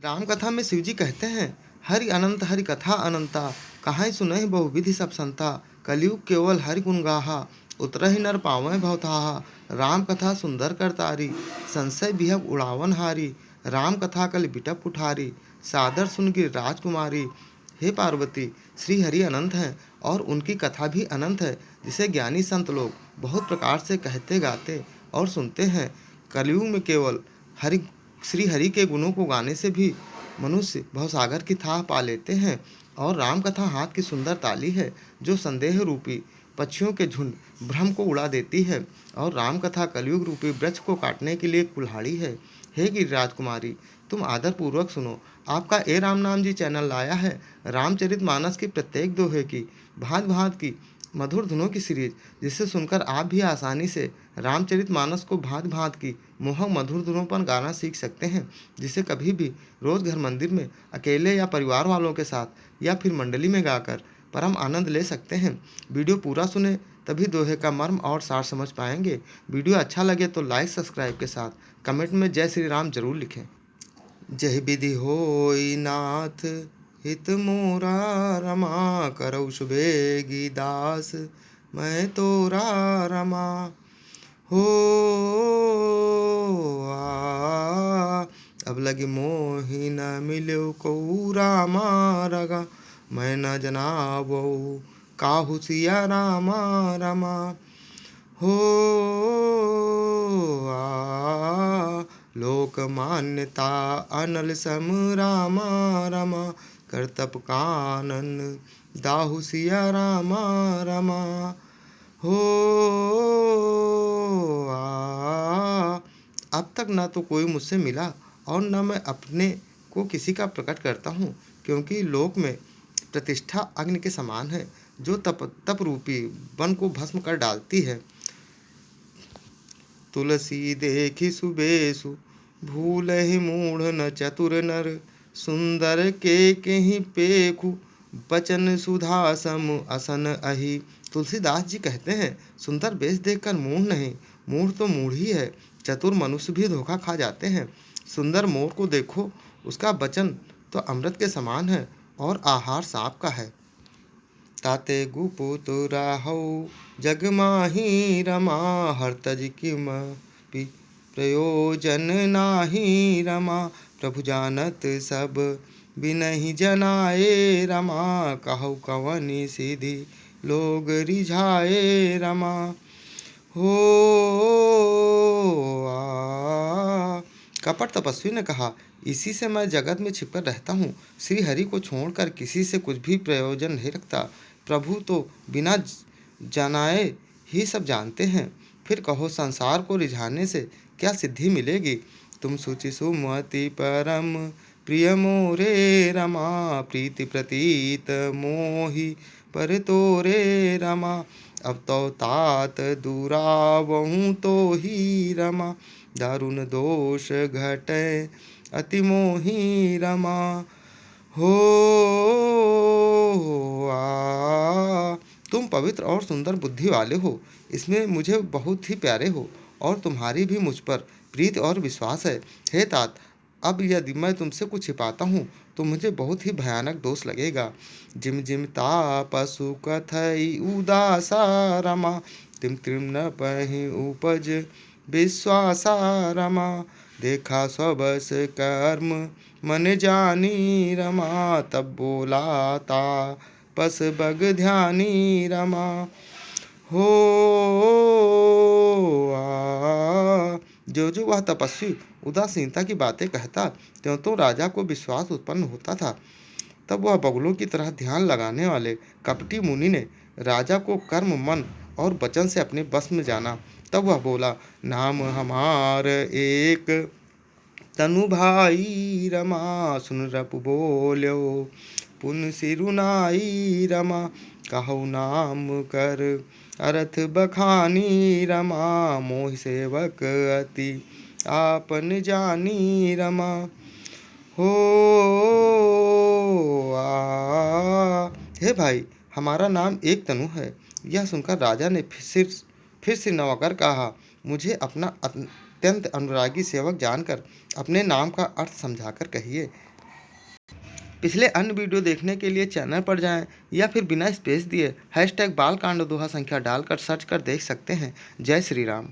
राम कथा में शिवजी कहते हैं, हरि अनंत हरि कथा अनंता, कहाँ सुनहि बहुविधि सब संता। कलयुग केवल हरि गुण गाहा, उतरहि नर पावै भवताहा। राम कथा सुंदर करतारी, संशय बिहग उड़ावन हारी। राम कथा कल बिटप कुठारी, सादर सुन गिर राजकुमारी। हे पार्वती, श्री हरि अनंत हैं और उनकी कथा भी अनंत है, जिसे ज्ञानी संत लोग बहुत प्रकार से कहते गाते और सुनते हैं। कलयुग में केवल हरि श्री हरि के गुणों को गाने से भी मनुष्य भवसागर की थाह पा लेते हैं। और राम कथा हाथ की सुंदर ताली है, जो संदेह रूपी पक्षियों के झुंड भ्रम को उड़ा देती है। और राम कथा कलयुग रूपी वृक्ष को काटने के लिए कुल्हाड़ी है। हे गिरिराज कुमारी, तुम आदर पूर्वक सुनो। आपका ए राम नाम जी चैनल लाया है रामचरित मानस की प्रत्येक दोहे की भांत भांत की मधुर धुनों की सीरीज, जिसे सुनकर आप भी आसानी से रामचरित मानस को भांत भांत की मोहक मधुर धुनों पर गाना सीख सकते हैं, जिसे कभी भी रोज घर मंदिर में अकेले या परिवार वालों के साथ या फिर मंडली में गाकर परम आनंद ले सकते हैं। वीडियो पूरा सुने, तभी दोहे का मर्म और सार समझ पाएंगे। वीडियो अच्छा लगे तो लाइक सब्सक्राइब के साथ कमेंट में जय श्री राम जरूर लिखें। जय विधि होई नाथ हित मोरा, रमा करौ सुबेगी दास मैं तोरा रमा। हो अब लगी मोहि न मिलो कौ रामा रगा, मैं न जनाबो काहू सिया रामा रमा। हो लोक मान्यता अनल सम रामा रमा, करतप कानन दाहु सिया रामा रमा। हो अब तक ना तो कोई मुझसे मिला और न मैं अपने को किसी का प्रकट करता हूँ, क्योंकि लोक में प्रतिष्ठा अग्नि के समान है, जो तप रूपी वन को भस्म कर डालती है। तुलसी देखी सुबेसु, भूलहि मूढ़ न चतुर नर। सुंदर के ही पेखु, बचन सुधा सम असन अहि। तुलसीदास जी कहते हैं, सुंदर बेश देखकर मूढ़ नहीं, मूढ़ तो मूढ़ ही है, चतुर मनुष्य भी धोखा खा जाते हैं। सुंदर मोर को देखो, उसका वचन तो अमृत के समान है और आहार सांप का है। ताते गुपुत्र हऊ जग माही रमा, हर तज किम प्रयोजन नाही रमा। प्रभु जानत सब बिनहि जनाए रमा, कहु कवनि सीधी लोग रिझाए रमा। हो कपट तपस्वी ने कहा, इसी से मैं जगत में छिपकर रहता हूँ, श्री हरि को छोड़कर किसी से कुछ भी प्रयोजन नहीं रखता। प्रभु तो बिना जनाए ही सब जानते हैं, फिर कहो संसार को रिझाने से क्या सिद्धि मिलेगी। तुम सुचि सुमति परम प्रिय मोरे रमा, प्रीति प्रतीत मोहि पर तोरे रमा। अब तो तात दुरावहूँ तो ही रमा, दारुण दोष घटे अति मोही रमा। हो तुम पवित्र और सुंदर बुद्धि वाले हो, इसमें मुझे बहुत ही प्यारे हो और तुम्हारी भी मुझ पर प्रीति और विश्वास है। हे तात, अब यदि मैं तुमसे कुछ छिपाता हूँ तो मुझे बहुत ही भयानक दोष लगेगा। जिम जिम तापसु कथई उदासा रमा, तिम तिम न पहि उपज विश्वासा रमा। देखा स्वबस कर्म मन जानी रमा, तब बोला तापस बग ध्यानी रमा। हो जो वह तपस्वी उदासीनता की बातें कहता, त्यों तो राजा को विश्वास उत्पन्न होता था। तब वह बगुलों की तरह ध्यान लगाने वाले कपटी मुनि ने राजा को कर्म मन और वचन से अपने बस में जाना। तब वह बोला, नाम हमार एक तनु भाई रमा, सुन रप बोल्यो पुन सिरुनाई रमा। कहु नाम कर अर्थ बखानी रमा, मोहि सेवक अति आपन जानी रमा। हो हे भाई, हमारा नाम एक तनु है। यह सुनकर राजा ने फिर से नवाकर कहा, मुझे अपना अत्यंत अनुरागी सेवक जानकर अपने नाम का अर्थ समझाकर कहिए। पिछले अन्य वीडियो देखने के लिए चैनल पर जाएं या फिर बिना स्पेस दिए #बालकांड दोहा संख्या डालकर सर्च कर देख सकते हैं। जय श्री राम।